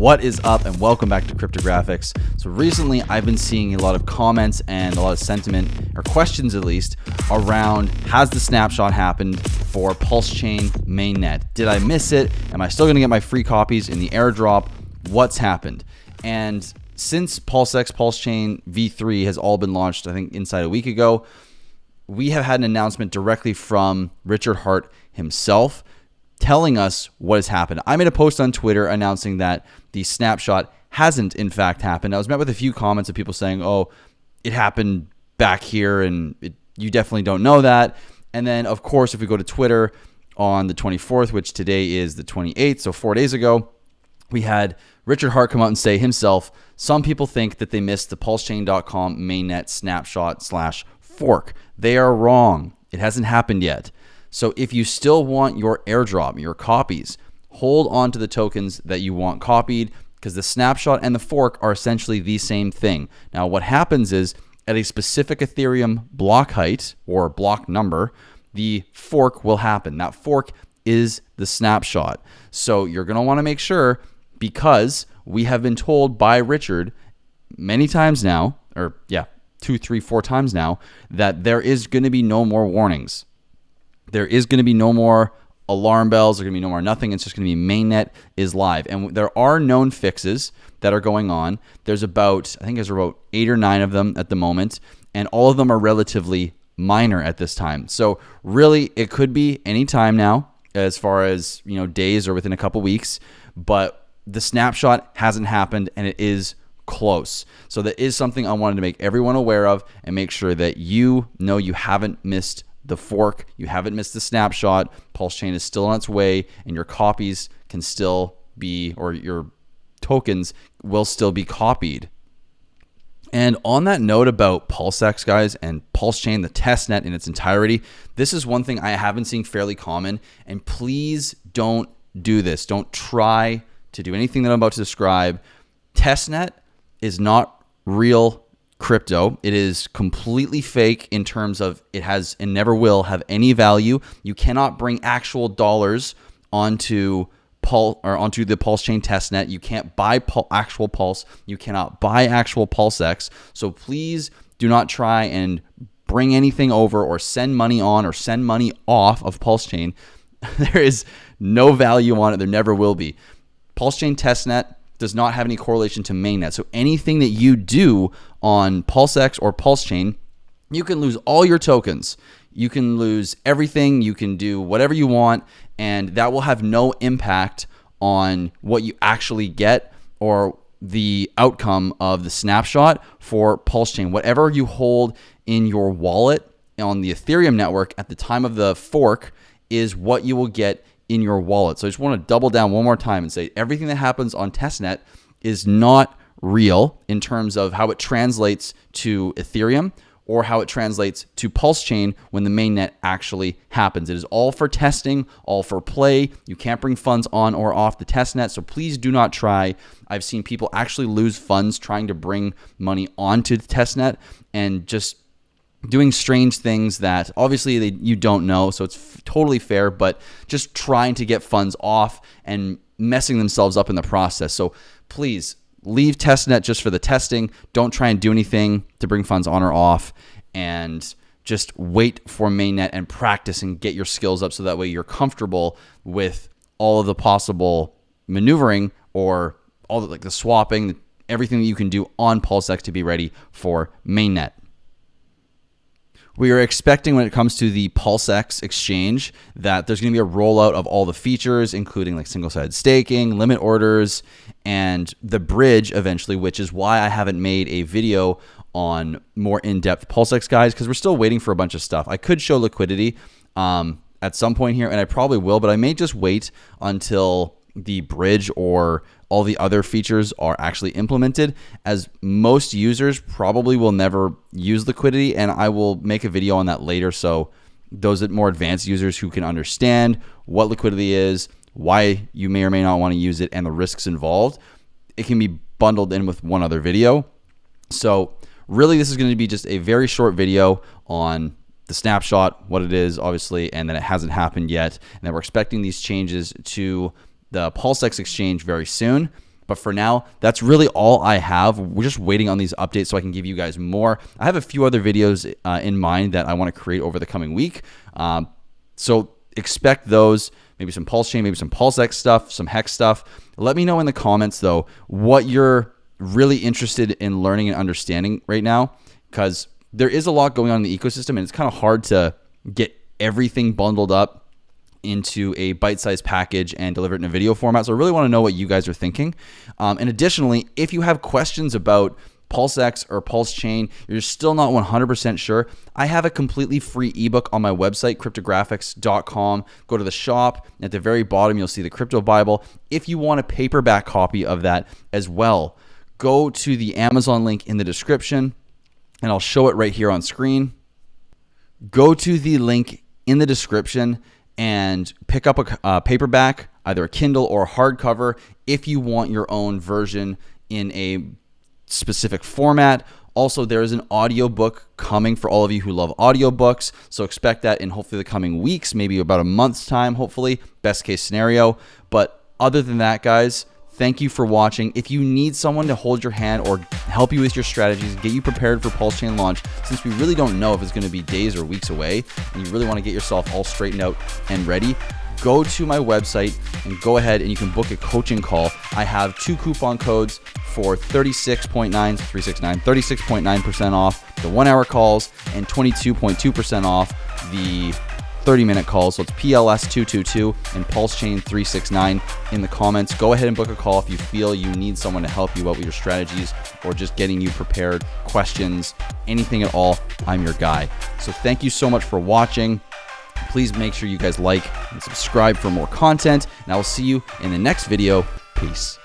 What is up, and welcome back to Cryptographics. So recently I've been seeing a lot of comments and a lot of sentiment, or questions at least, around has the snapshot happened for PulseChain mainnet? Did I miss it? Am I still going to get my free copies in the airdrop? What's happened? And since PulseX, PulseChain V3 has all been launched, I think inside a week ago, we have had an announcement directly from Richard Hart himself telling us what has happened. I made a post on Twitter announcing that the snapshot hasn't in fact happened. I was met with a few comments of people saying, oh, it happened back here and you definitely don't know that. And then of course, if we go to Twitter on the 24th, which today is the 28th, so 4 days ago, we had Richard Hart come out and say himself, some people think that they missed the pulsechain.com mainnet snapshot/fork. They are wrong. It hasn't happened yet. So if you still want your airdrop, your copies, hold on to the tokens that you want copied, because the snapshot and the fork are essentially the same thing. Now what happens is at a specific Ethereum block height or block number, the fork will happen. That fork is the snapshot. So you're going to want to make sure, because we have been told by Richard many times now, or 2, 3, 4 times now, that there is going to be no more warnings. There is going to be no more alarm bells. There's going to be no more nothing. It's just going to be mainnet is live. And there are known fixes that are going on. There's about 8 or 9 of them at the moment. And all of them are relatively minor at this time. So really, it could be any time now as far as days or within a couple weeks. But the snapshot hasn't happened and it is close. So that is something I wanted to make everyone aware of and make sure that you know you haven't missed the fork, you haven't missed the snapshot. PulseChain is still on its way, and your copies can still be, or your tokens will still be copied. And on that note about PulseX, guys, and PulseChain, the testnet in its entirety, this is one thing I have been seeing fairly common, and please don't do this. Don't try to do anything that I'm about to describe. Testnet is not real crypto. It is completely fake in terms of it has and never will have any value. You cannot bring actual dollars onto the PulseChain testnet. You can't buy actual Pulse. You cannot buy actual PulseX. So please do not try and bring anything over or send money on or send money off of PulseChain. There is no value on it. There never will be. PulseChain testnet does not have any correlation to mainnet. So anything that you do on PulseX or PulseChain, you can lose all your tokens. You can lose everything. You can do whatever you want, and that will have no impact on what you actually get or the outcome of the snapshot for PulseChain. Whatever you hold in your wallet on the Ethereum network at the time of the fork is what you will get in your wallet. So I just want to double down one more time and say everything that happens on testnet is not real in terms of how it translates to Ethereum or how it translates to PulseChain when the mainnet actually happens. It is all for testing, all for play. You can't bring funds on or off the testnet, so please do not try. I've seen people actually lose funds trying to bring money onto the testnet and just doing strange things that obviously you don't know, so it's totally fair, but just trying to get funds off and messing themselves up in the process. So please leave testnet just for the testing. Don't try and do anything to bring funds on or off, and just wait for mainnet and practice and get your skills up so that way you're comfortable with all of the possible maneuvering or all the swapping, everything that you can do on PulseX to be ready for mainnet. We are expecting when it comes to the PulseX exchange that there's going to be a rollout of all the features, including like single-sided staking, limit orders, and the bridge eventually, which is why I haven't made a video on more in-depth PulseX, guys, because we're still waiting for a bunch of stuff. I could show liquidity at some point here, and I probably will, but I may just wait until the bridge or all the other features are actually implemented, as most users probably will never use liquidity, and I will make a video on that later. So those more advanced users who can understand what liquidity is, why you may or may not want to use it, and the risks involved, it can be bundled in with one other video. So really, this is going to be just a very short video on the snapshot, what it is, obviously, and then it hasn't happened yet, and then we're expecting these changes to the PulseX exchange very soon. But for now, that's really all I have. We're just waiting on these updates so I can give you guys more. I have a few other videos in mind that I want to create over the coming week. So expect those, maybe some PulseChain, maybe some PulseX stuff, some Hex stuff. Let me know in the comments, though, what you're really interested in learning and understanding right now, because there is a lot going on in the ecosystem, and it's kind of hard to get everything bundled up into a bite-sized package and deliver it in a video format. So I really want to know what you guys are thinking. And additionally, if you have questions about PulseX or PulseChain, you're still not 100% sure, I have a completely free ebook on my website, cryptographics.com. Go to the shop. At the very bottom, you'll see the Crypto Bible. If you want a paperback copy of that as well, go to the Amazon link in the description, and I'll show it right here on screen. Go to the link in the description and pick up a paperback, either a Kindle or a hardcover, if you want your own version in a specific format. Also, there is an audiobook coming for all of you who love audiobooks, so expect that in hopefully the coming weeks, maybe about a month's time, hopefully, best case scenario. But other than that, guys, thank you for watching. If you need someone to hold your hand or help you with your strategies, get you prepared for PulseChain launch, since we really don't know if it's going to be days or weeks away, and you really want to get yourself all straightened out and ready, go to my website and go ahead and you can book a coaching call. I have 2 coupon codes for 36.9% off the 1-hour calls and 22.2% off the 30-minute calls. So it's PLS 222 and PulseChain 369 in the comments. Go ahead and book a call if you feel you need someone to help you out with your strategies or just getting you prepared, questions, anything at all. I'm your guy. So thank you so much for watching. Please make sure you guys like and subscribe for more content, and I will see you in the next video. Peace.